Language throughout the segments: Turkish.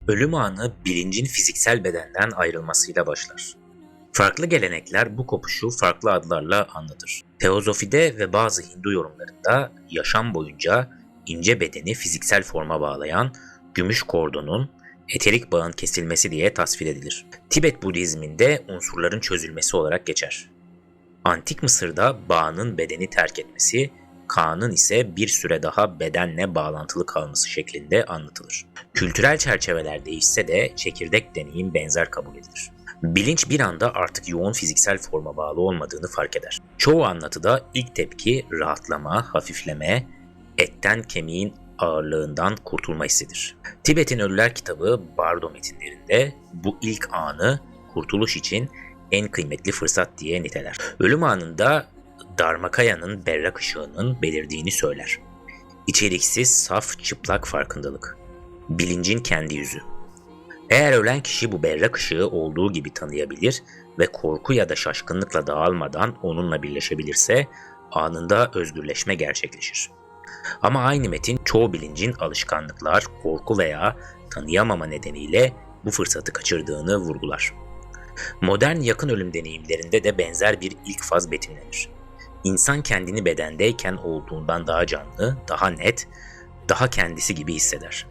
Ölüm anı bilincin fiziksel bedenden ayrılmasıyla başlar. Farklı gelenekler bu kopuşu farklı adlarla anlatır. Teozofide ve bazı Hindu yorumlarında yaşam boyunca ince bedeni fiziksel forma bağlayan gümüş kordonun eterik bağın kesilmesi diye tasvir edilir. Tibet Budizminde unsurların çözülmesi olarak geçer. Antik Mısır'da bağının bedeni terk etmesi, Ka'nın ise bir süre daha bedenle bağlantılı kalması şeklinde anlatılır. Kültürel çerçeveler değişse de çekirdek deneyim benzer kabul edilir. Bilinç bir anda artık yoğun fiziksel forma bağlı olmadığını fark eder. Çoğu anlatıda ilk tepki rahatlama, hafifleme, etten kemiğin ağırlığından kurtulma hissidir. Tibet'in Ölüler kitabı Bardo metinlerinde bu ilk anı kurtuluş için en kıymetli fırsat diye niteler. Ölüm anında Dharmakaya'nın berrak ışığının belirdiğini söyler. İçeriksiz, saf, çıplak farkındalık. Bilincin kendi yüzü. Eğer ölen kişi bu berrak ışığı olduğu gibi tanıyabilir ve korku ya da şaşkınlıkla dağılmadan onunla birleşebilirse anında özgürleşme gerçekleşir. Ama aynı metin çoğu bilincin alışkanlıklar, korku veya tanıyamama nedeniyle bu fırsatı kaçırdığını vurgular. Modern yakın ölüm deneyimlerinde de benzer bir ilk faz betimlenir. İnsan kendini bedendeyken olduğundan daha canlı, daha net, daha kendisi gibi hisseder.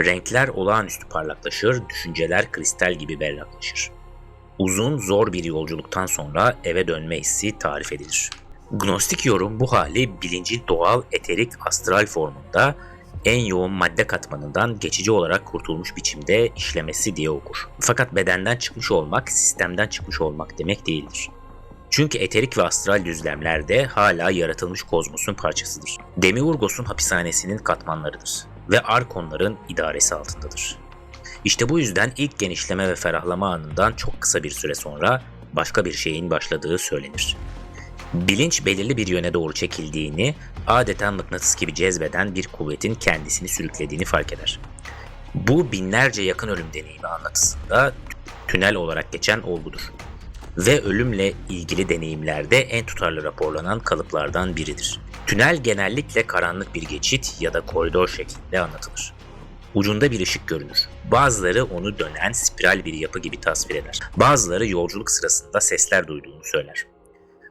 Renkler olağanüstü parlaklaşır, düşünceler kristal gibi berraklaşır. Uzun, zor bir yolculuktan sonra eve dönme hissi tarif edilir. Gnostik yorum bu hali bilincin doğal, eterik, astral formunda en yoğun madde katmanından geçici olarak kurtulmuş biçimde işlemesi diye okur. Fakat bedenden çıkmış olmak, sistemden çıkmış olmak demek değildir. Çünkü eterik ve astral düzlemler de hala yaratılmış kozmosun parçasıdır. Demiurgos'un hapishanesinin katmanlarıdır ve arkonların idaresi altındadır. İşte bu yüzden ilk genişleme ve ferahlama anından çok kısa bir süre sonra başka bir şeyin başladığı söylenir. Bilinç belirli bir yöne doğru çekildiğini, adeta mıknatıs gibi cezbeden bir kuvvetin kendisini sürüklediğini fark eder. Bu binlerce yakın ölüm deneyimi anlatısında tünel olarak geçen olgudur. Ve ölümle ilgili deneyimlerde en tutarlı raporlanan kalıplardan biridir. Tünel genellikle karanlık bir geçit ya da koridor şeklinde anlatılır. Ucunda bir ışık görünür. Bazıları onu dönen spiral bir yapı gibi tasvir eder. Bazıları yolculuk sırasında sesler duyduğunu söyler.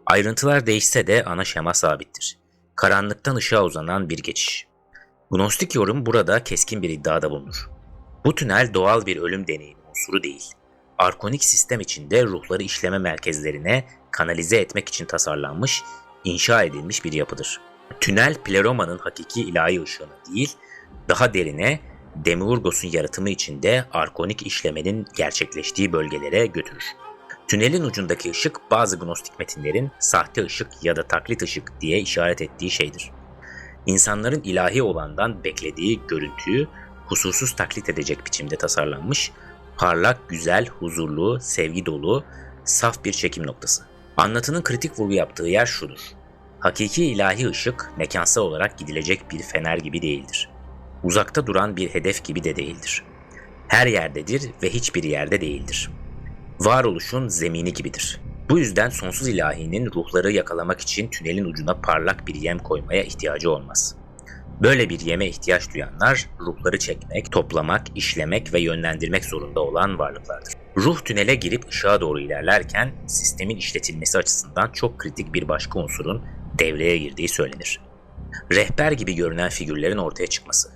Ayrıntılar değişse de ana şema sabittir. Karanlıktan ışığa uzanan bir geçiş. Gnostik yorum burada keskin bir iddiada bulunur. Bu tünel doğal bir ölüm deneyimi unsuru değil. Arkonik sistem içinde ruhları işleme merkezlerine kanalize etmek için tasarlanmış, inşa edilmiş bir yapıdır. Tünel Pleroma'nın hakiki ilahi ışığını değil, daha derine Demiurgos'un yaratımı içinde arkonik işlemenin gerçekleştiği bölgelere götürür. Tünelin ucundaki ışık bazı gnostik metinlerin sahte ışık ya da taklit ışık diye işaret ettiği şeydir. İnsanların ilahi olandan beklediği görüntüyü kusursuz taklit edecek biçimde tasarlanmış, parlak, güzel, huzurlu, sevgi dolu, saf bir çekim noktası. Anlatının kritik vurgu yaptığı yer şudur. Hakiki ilahi ışık mekansal olarak gidilecek bir fener gibi değildir. Uzakta duran bir hedef gibi de değildir. Her yerdedir ve hiçbir yerde değildir. Varoluşun zemini gibidir. Bu yüzden sonsuz ilahinin ruhları yakalamak için tünelin ucuna parlak bir yem koymaya ihtiyacı olmaz. Böyle bir yeme ihtiyaç duyanlar ruhları çekmek, toplamak, işlemek ve yönlendirmek zorunda olan varlıklardır. Ruh tünele girip ışığa doğru ilerlerken sistemin işletilmesi açısından çok kritik bir başka unsurun devreye girdiği söylenir. Rehber gibi görünen figürlerin ortaya çıkması.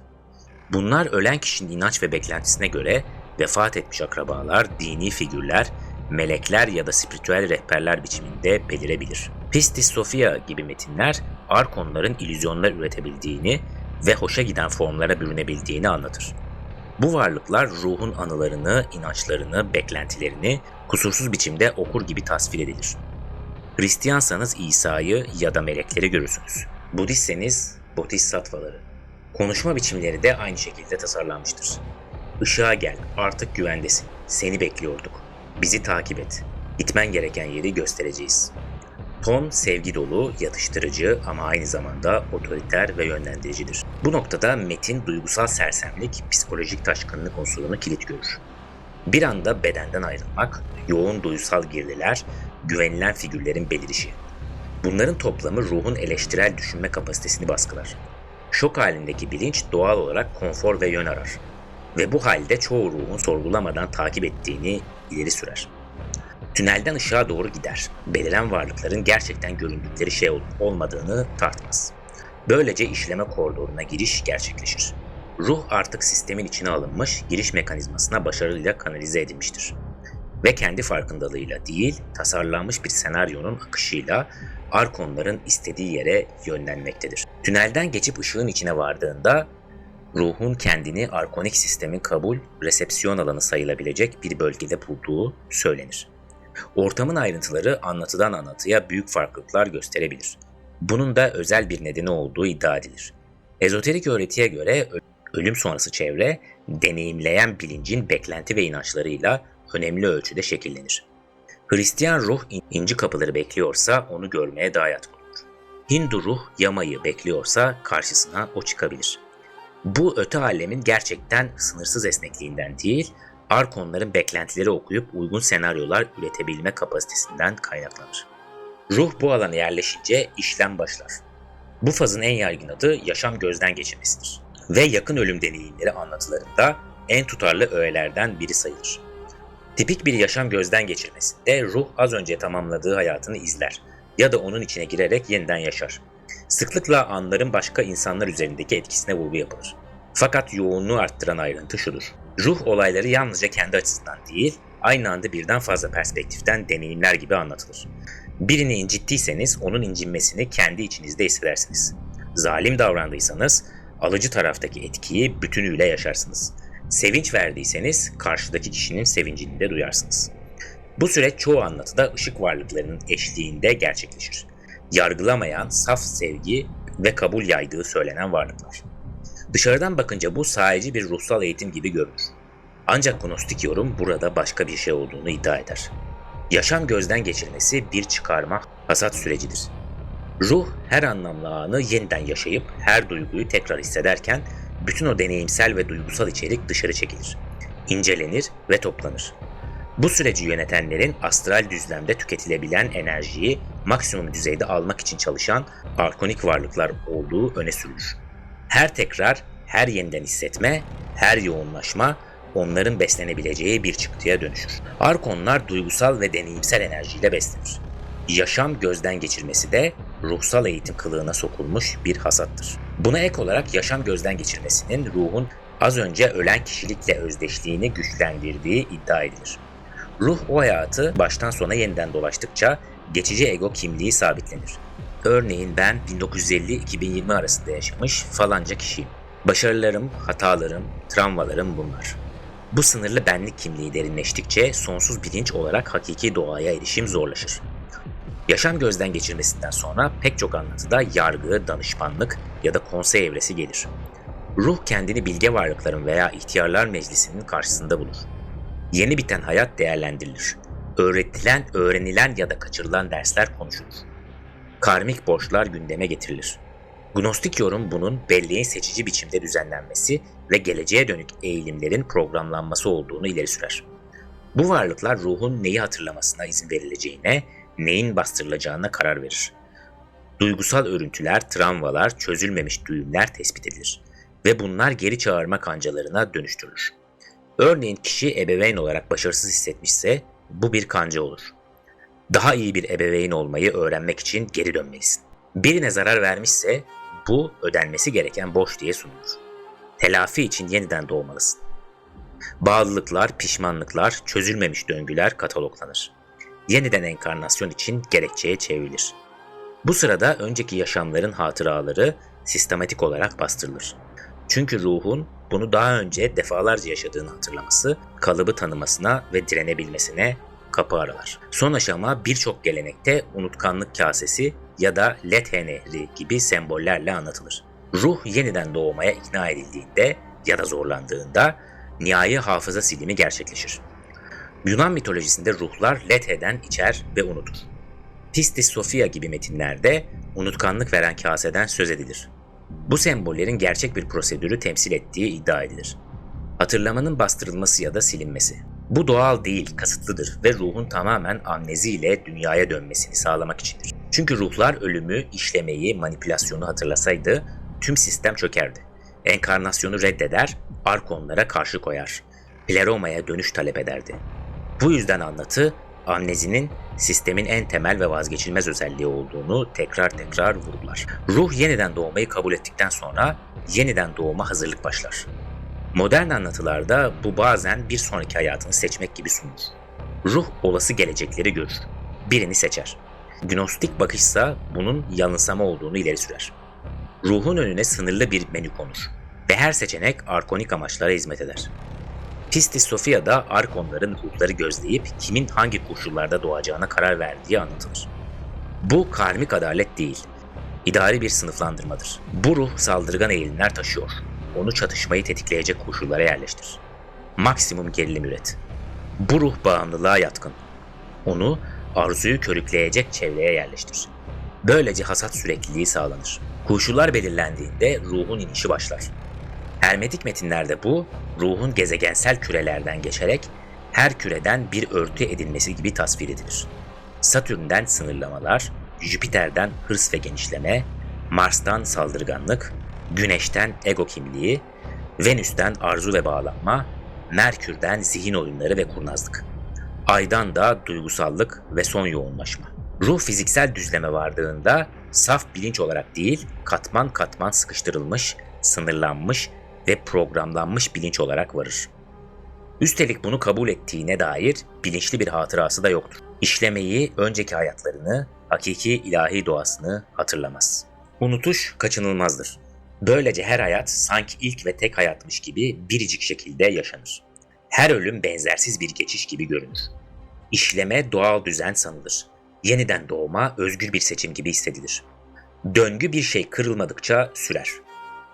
Bunlar ölen kişinin inanç ve beklentisine göre vefat etmiş akrabalar, dini figürler, melekler ya da spiritüel rehberler biçiminde belirebilir. Pistis Sophia gibi metinler arkonların illüzyonlar üretebildiğini ve hoşa giden formlara bürünebildiğini anlatır. Bu varlıklar ruhun anılarını, inançlarını, beklentilerini kusursuz biçimde okur gibi tasvir edilir. Hristiyansanız İsa'yı ya da melekleri görürsünüz. Budistseniz Bodhisattvaları. Konuşma biçimleri de aynı şekilde tasarlanmıştır. Işığa gel, artık güvendesin. Seni bekliyorduk. Bizi takip et. Gitmen gereken yeri göstereceğiz. Ton sevgi dolu, yatıştırıcı ama aynı zamanda otoriter ve yönlendiricidir. Bu noktada metin duygusal sersemlik, psikolojik taşkınlık unsurunu kilit görür. Bir anda bedenden ayrılmak, yoğun duygusal girdiler, güvenilen figürlerin belirişi. Bunların toplamı ruhun eleştirel düşünme kapasitesini baskılar. Şok halindeki bilinç doğal olarak konfor ve yön arar. ve bu halde çoğu ruhun sorgulamadan takip ettiğini ileri sürer. Tünelden ışığa doğru gider. Beliren varlıkların gerçekten göründükleri şey olup olmadığını tartmaz. Böylece işleme koridoruna giriş gerçekleşir. Ruh artık sistemin içine alınmış, giriş mekanizmasına başarıyla kanalize edilmiştir. Ve kendi farkındalığıyla değil, tasarlanmış bir senaryonun akışıyla arkonların istediği yere yönlenmektedir. Tünelden geçip ışığın içine vardığında ruhun kendini arkonik sistemin kabul, resepsiyon alanı sayılabilecek bir bölgede bulduğu söylenir. Ortamın ayrıntıları anlatıdan anlatıya büyük farklılıklar gösterebilir. Bunun da özel bir nedeni olduğu iddia edilir. Ezoterik öğretiye göre ölüm sonrası çevre, deneyimleyen bilincin beklenti ve inançlarıyla önemli ölçüde şekillenir. Hristiyan ruh inci kapıları bekliyorsa onu görmeye daha yatkın olur. Hindu ruh yamayı bekliyorsa karşısına o çıkabilir. Bu öte alemin gerçekten sınırsız esnekliğinden değil, arkonların beklentileri okuyup uygun senaryolar üretebilme kapasitesinden kaynaklanır. Ruh bu alana yerleşince işlem başlar. Bu fazın en yaygın adı yaşam gözden geçirmesidir ve yakın ölüm deneyimleri anlatılarında en tutarlı öğelerden biri sayılır. Tipik bir yaşam gözden geçirmesinde ruh az önce tamamladığı hayatını izler ya da onun içine girerek yeniden yaşar. Sıklıkla anların başka insanlar üzerindeki etkisine vurgu yapılır. Fakat yoğunluğu arttıran ayrıntı şudur: ruh olayları yalnızca kendi açısından değil, aynı anda birden fazla perspektiften deneyimler gibi anlatılır. Birini incittiyseniz onun incinmesini kendi içinizde hissedersiniz. Zalim davrandıysanız alıcı taraftaki etkiyi bütünüyle yaşarsınız. Sevinç verdiyseniz karşıdaki kişinin sevincini de duyarsınız. Bu süreç çoğu anlatıda ışık varlıklarının eşliğinde gerçekleşir. Yargılamayan, saf sevgi ve kabul yaydığı söylenen varlıklar. Dışarıdan bakınca bu sadece bir ruhsal eğitim gibi görünür. Ancak gnostik yorum burada başka bir şey olduğunu iddia eder. Yaşam gözden geçirmesi bir çıkarma, hasat sürecidir. Ruh her anlamlı anı yeniden yaşayıp her duyguyu tekrar hissederken bütün o deneyimsel ve duygusal içerik dışarı çekilir, incelenir ve toplanır. Bu süreci yönetenlerin astral düzlemde tüketilebilen enerjiyi maksimum düzeyde almak için çalışan arkonik varlıklar olduğu öne sürülür. Her tekrar, her yeniden hissetme, her yoğunlaşma onların beslenebileceği bir çıktıya dönüşür. Arkonlar duygusal ve deneyimsel enerjiyle beslenir. Yaşam gözden geçirmesi de ruhsal eğitim kılığına sokulmuş bir hasattır. Buna ek olarak yaşam gözden geçirmesinin ruhun az önce ölen kişilikle özdeşliğini güçlendirdiği iddia edilir. Ruh o hayatı baştan sona yeniden dolaştıkça geçici ego kimliği sabitlenir. Örneğin ben 1950-2020 arasında yaşamış falanca kişiyim. Başarılarım, hatalarım, travmalarım bunlar. Bu sınırlı benlik kimliği derinleştikçe sonsuz bilinç olarak hakiki doğaya erişim zorlaşır. Yaşam gözden geçirmesinden sonra pek çok anlatıda yargı, danışmanlık ya da konsey evresi gelir. Ruh kendini bilge varlıkların veya ihtiyarlar meclisinin karşısında bulur. Yeni biten hayat değerlendirilir. Öğretilen, öğrenilen ya da kaçırılan dersler konuşulur. Karmik borçlar gündeme getirilir. Gnostik yorum bunun belleğin seçici biçimde düzenlenmesi ve geleceğe dönük eğilimlerin programlanması olduğunu ileri sürer. Bu varlıklar ruhun neyi hatırlamasına izin verileceğine, neyin bastırılacağına karar verir. Duygusal örüntüler, travmalar, çözülmemiş düğümler tespit edilir ve bunlar geri çağırma kancalarına dönüştürülür. Örneğin kişi ebeveyn olarak başarısız hissetmişse bu bir kanca olur. Daha iyi bir ebeveyn olmayı öğrenmek için geri dönmelisin. Birine zarar vermişse bu ödenmesi gereken borç diye sunulur. Telafi için yeniden doğmalısın. Bağlılıklar, pişmanlıklar, çözülmemiş döngüler kataloglanır. Yeniden enkarnasyon için gerekçeye çevrilir. Bu sırada önceki yaşamların hatıraları sistematik olarak bastırılır. Çünkü ruhun bunu daha önce defalarca yaşadığını hatırlaması, kalıbı tanımasına ve direnebilmesine kapı aralar. Son aşama birçok gelenekte unutkanlık kasesi ya da Lethe Nehri gibi sembollerle anlatılır. Ruh yeniden doğmaya ikna edildiğinde ya da zorlandığında nihai hafıza silimi gerçekleşir. Yunan mitolojisinde ruhlar Lethe'den içer ve unutur. Pistis Sophia gibi metinlerde unutkanlık veren kaseden söz edilir. Bu sembollerin gerçek bir prosedürü temsil ettiği iddia edilir. Hatırlamanın bastırılması ya da silinmesi. Bu doğal değil, kasıtlıdır ve ruhun tamamen amneziyle dünyaya dönmesini sağlamak içindir. Çünkü ruhlar ölümü, işlemeyi, manipülasyonu hatırlasaydı tüm sistem çökerdi. Enkarnasyonu reddeder, Arkonlara karşı koyar. Pleroma'ya dönüş talep ederdi. Bu yüzden anlatı, amnezinin sistemin en temel ve vazgeçilmez özelliği olduğunu tekrar tekrar vurgular. Ruh yeniden doğmayı kabul ettikten sonra yeniden doğuma hazırlık başlar. Modern anlatılarda bu bazen bir sonraki hayatını seçmek gibi sunulur. Ruh olası gelecekleri görür. Birini seçer. Gnostik bakışsa bunun yanılsama olduğunu ileri sürer. Ruhun önüne sınırlı bir menü konur ve her seçenek arkonik amaçlara hizmet eder. Pistis Sophia'da arkonların ruhları gözleyip kimin hangi koşullarda doğacağına karar verdiği anlatılır. Bu karmik adalet değil, idari bir sınıflandırmadır. Bu ruh saldırgan eğilimler taşıyor. Onu çatışmayı tetikleyecek koşullara yerleştir. Maksimum gerilim üret. Bu ruh bağımlılığa yatkın. Onu arzuyu körükleyecek çevreye yerleştir. Böylece hasat sürekliliği sağlanır. Koşullar belirlendiğinde ruhun inişi başlar. Hermetik metinlerde bu, ruhun gezegensel kürelerden geçerek her küreden bir örtü edinmesi gibi tasvir edilir. Satürn'den sınırlamalar, Jüpiter'den hırs ve genişleme, Mars'tan saldırganlık, Güneş'ten ego kimliği, Venüs'ten arzu ve bağlanma, Merkür'den zihin oyunları ve kurnazlık. Ay'dan da duygusallık ve son yoğunlaşma. Ruh fiziksel düzleme vardığında saf bilinç olarak değil, katman katman sıkıştırılmış, sınırlanmış ve programlanmış bilinç olarak varır. Üstelik bunu kabul ettiğine dair bilinçli bir hatırası da yoktur. İşlemeyi, önceki hayatlarını, hakiki ilahi doğasını hatırlamaz. Unutuş kaçınılmazdır. Böylece her hayat sanki ilk ve tek hayatmış gibi biricik şekilde yaşanır. Her ölüm benzersiz bir geçiş gibi görünür. İşleme doğal düzen sanılır. Yeniden doğma özgür bir seçim gibi hissedilir. Döngü bir şey kırılmadıkça sürer.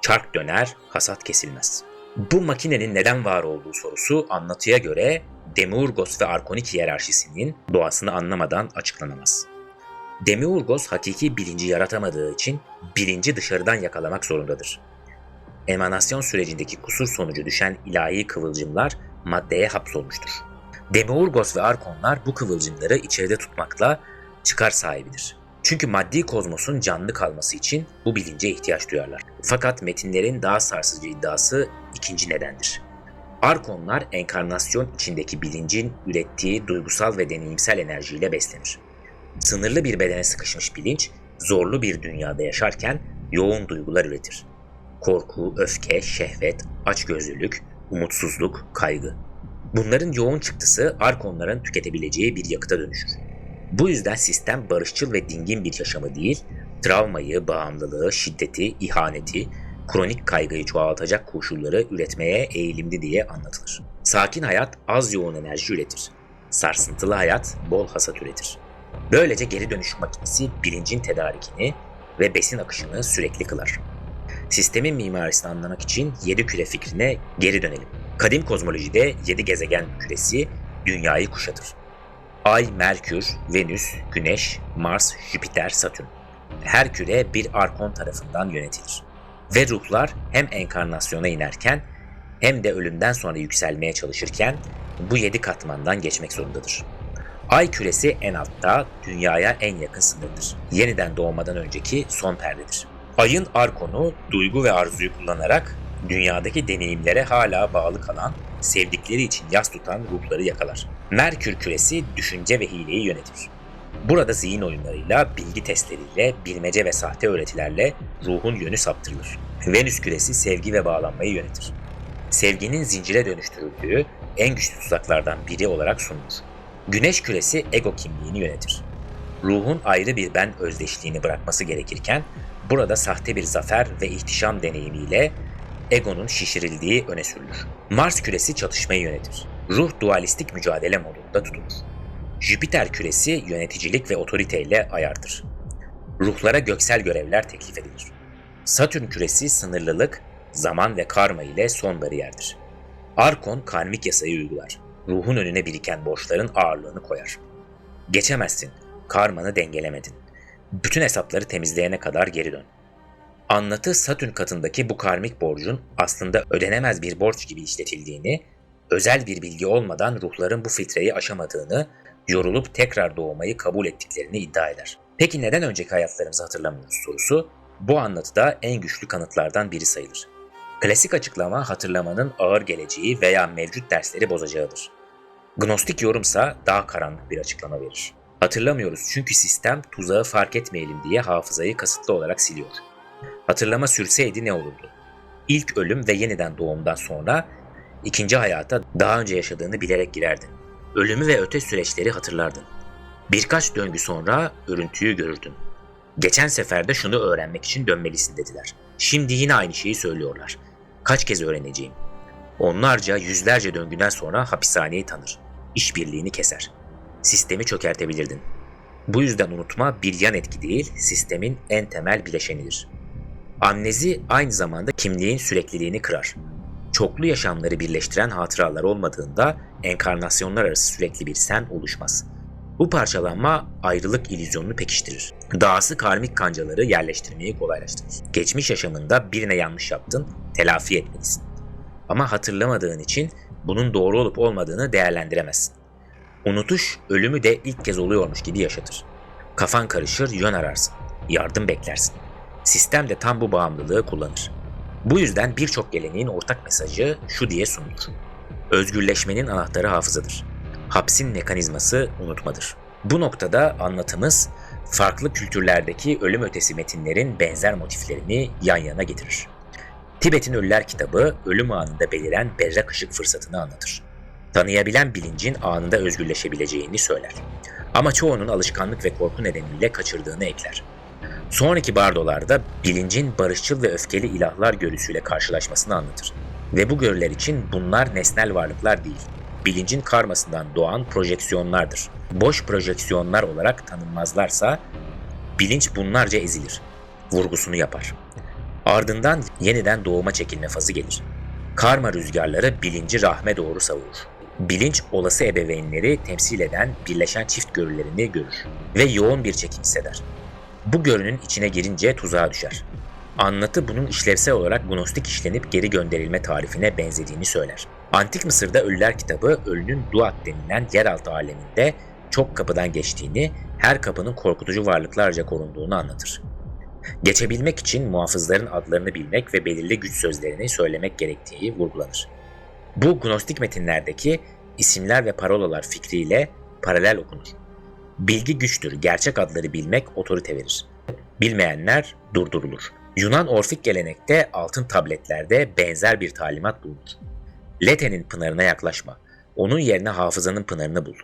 Çark döner, hasat kesilmez. Bu makinenin neden var olduğu sorusu anlatıya göre Demiurgos ve Arkonik hiyerarşisinin doğasını anlamadan açıklanamaz. Demiurgos hakiki bilinci yaratamadığı için bilinci dışarıdan yakalamak zorundadır. Emanasyon sürecindeki kusur sonucu düşen ilahi kıvılcımlar maddeye hapsolmuştur. Demiurgos ve Arkonlar bu kıvılcımları içeride tutmakla çıkar sahibidir. Çünkü maddi kozmosun canlı kalması için bu bilince ihtiyaç duyarlar. Fakat metinlerin daha sarsıcı iddiası ikinci nedendir. Arkonlar enkarnasyon içindeki bilincin ürettiği duygusal ve deneyimsel enerjiyle beslenir. Sınırlı bir bedene sıkışmış bilinç, zorlu bir dünyada yaşarken yoğun duygular üretir. Korku, öfke, şehvet, açgözlülük, umutsuzluk, kaygı. Bunların yoğun çıktısı arkonların tüketebileceği bir yakıta dönüşür. Bu yüzden sistem barışçıl ve dingin bir yaşamı değil, travmayı, bağımlılığı, şiddeti, ihaneti, kronik kaygıyı çoğaltacak koşulları üretmeye eğilimli diye anlatılır. Sakin hayat az yoğun enerji üretir. Sarsıntılı hayat bol hasat üretir. Böylece geri dönüşüm makinesi bilincin tedarikini ve besin akışını sürekli kılar. Sistemin mimarisini anlamak için 7 küre fikrine geri dönelim. Kadim kozmolojide 7 gezegen küresi dünyayı kuşatır. Ay, Merkür, Venüs, Güneş, Mars, Jüpiter, Satürn. Her küre bir arkon tarafından yönetilir. Ve ruhlar hem enkarnasyona inerken hem de ölümden sonra yükselmeye çalışırken bu 7 katmandan geçmek zorundadır. Ay küresi en altta, dünyaya en yakın sınırdır. Yeniden doğmadan önceki son perdedir. Ayın arkonu duygu ve arzuyu kullanarak dünyadaki deneyimlere hala bağlı kalan, sevdikleri için yas tutan ruhları yakalar. Merkür küresi düşünce ve hileyi yönetir. Burada zihin oyunlarıyla, bilgi testleriyle, bilmece ve sahte öğretilerle ruhun yönü saptırılır. Venüs küresi sevgi ve bağlanmayı yönetir. Sevginin zincire dönüştürüldüğü en güçlü tuzaklardan biri olarak sunulur. Güneş küresi ego kimliğini yönetir. Ruhun ayrı bir ben özdeşliğini bırakması gerekirken, burada sahte bir zafer ve ihtişam deneyimiyle egonun şişirildiği öne sürülür. Mars küresi çatışmayı yönetir. Ruh dualistik mücadele modunda tutulur. Jüpiter küresi yöneticilik ve otoriteyle ayardır. Ruhlara göksel görevler teklif edilir. Satürn küresi sınırlılık, zaman ve karma ile son bariyerdir. Arkon karmik yasayı uygular. Ruhun önüne biriken borçların ağırlığını koyar. Geçemezsin, karmanı dengelemedin. Bütün hesapları temizleyene kadar geri dön. Anlatı Satürn katındaki bu karmik borcun aslında ödenemez bir borç gibi işletildiğini, özel bir bilgi olmadan ruhların bu filtreyi aşamadığını, yorulup tekrar doğmayı kabul ettiklerini iddia eder. Peki neden önceki hayatlarımızı hatırlamıyoruz sorusu, bu anlatıda en güçlü kanıtlardan biri sayılır. Klasik açıklama hatırlamanın ağır geleceği veya mevcut dersleri bozacağıdır. Gnostik yorumsa daha karanlık bir açıklama verir. Hatırlamıyoruz çünkü sistem tuzağı fark etmeyelim diye hafızayı kasıtlı olarak siliyor. Hatırlama sürseydi ne olurdu? İlk ölüm ve yeniden doğumdan sonra ikinci hayata daha önce yaşadığını bilerek girerdin. Ölümü ve öte süreçleri hatırlardın. Birkaç döngü sonra örüntüyü görürdün. Geçen sefer de şunu öğrenmek için dönmelisin dediler. Şimdi yine aynı şeyi söylüyorlar. Kaç kez öğreneceğim? Onlarca, yüzlerce döngüden sonra hapishaneyi tanır. İşbirliğini keser. Sistemi çökertebilirdin. Bu yüzden unutma bir yan etki değil, sistemin en temel bileşenidir. Amnezi aynı zamanda kimliğin sürekliliğini kırar. Çoklu yaşamları birleştiren hatıralar olmadığında enkarnasyonlar arası sürekli bir sen oluşmaz. Bu parçalanma ayrılık illüzyonunu pekiştirir. Dahası karmik kancaları yerleştirmeyi kolaylaştırır. Geçmiş yaşamında birine yanlış yaptın, telafi etmelisin. Ama hatırlamadığın için bunun doğru olup olmadığını değerlendiremezsin. Unutuş, ölümü de ilk kez oluyormuş gibi yaşatır. Kafan karışır, yön ararsın, yardım beklersin. Sistem de tam bu bağımlılığı kullanır. Bu yüzden birçok geleneğin ortak mesajı şu diye sunulur. Özgürleşmenin anahtarı hafızadır. Hapsin mekanizması unutmadır. Bu noktada anlatımız farklı kültürlerdeki ölüm ötesi metinlerin benzer motiflerini yan yana getirir. Tibet'in Ölüler kitabı ölüm anında beliren berrak ışık fırsatını anlatır. Tanıyabilen bilincin anında özgürleşebileceğini söyler. Ama çoğunun alışkanlık ve korku nedeniyle kaçırdığını ekler. Sonraki bardolarda bilincin barışçıl ve öfkeli ilahlar görüsüyle karşılaşmasını anlatır. Ve bu görüler için bunlar nesnel varlıklar değil, bilincin karmasından doğan projeksiyonlardır. Boş projeksiyonlar olarak tanınmazlarsa bilinç bunlarca ezilir, vurgusunu yapar. Ardından yeniden doğuma çekilme fazı gelir. Karma rüzgarları bilinci rahme doğru savurur. Bilinç olası ebeveynleri temsil eden birleşen çift görülerini görür ve yoğun bir çekim hisseder. Bu görünün içine girince tuzağa düşer. Anlatı bunun işlevsel olarak gnostik işlenip geri gönderilme tarifine benzediğini söyler. Antik Mısır'da Ölüler kitabı ölünün Duat denilen yeraltı aleminde çok kapıdan geçtiğini, her kapının korkutucu varlıklarca korunduğunu anlatır. Geçebilmek için muhafızların adlarını bilmek ve belirli güç sözlerini söylemek gerektiği vurgulanır. Bu gnostik metinlerdeki isimler ve parolalar fikriyle paralel okunur. Bilgi güçtür, gerçek adları bilmek otorite verir. Bilmeyenler durdurulur. Yunan Orfik gelenekte altın tabletlerde benzer bir talimat bulunur. Lete'nin pınarına yaklaşma, onun yerine hafızanın pınarını bul.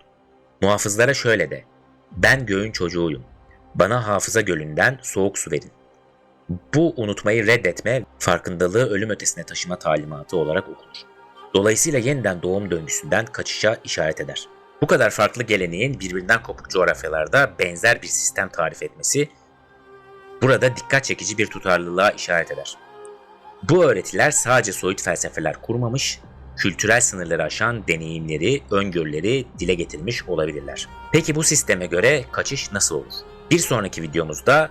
Muhafızlara şöyle de, ben göğün çocuğuyum, bana hafıza gölünden soğuk su verin. Bu unutmayı reddetme, farkındalığı ölüm ötesine taşıma talimatı olarak okunur. Dolayısıyla yeniden doğum döngüsünden kaçışa işaret eder. Bu kadar farklı geleneğin birbirinden kopuk coğrafyalarda benzer bir sistem tarif etmesi, burada dikkat çekici bir tutarlılığa işaret eder. Bu öğretiler sadece soyut felsefeler kurmamış, kültürel sınırları aşan deneyimleri, öngörüleri dile getirmiş olabilirler. Peki bu sisteme göre kaçış nasıl olur? Bir sonraki videomuzda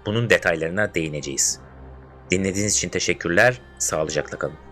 bunun detaylarına değineceğiz. Dinlediğiniz için teşekkürler, sağlıcakla kalın.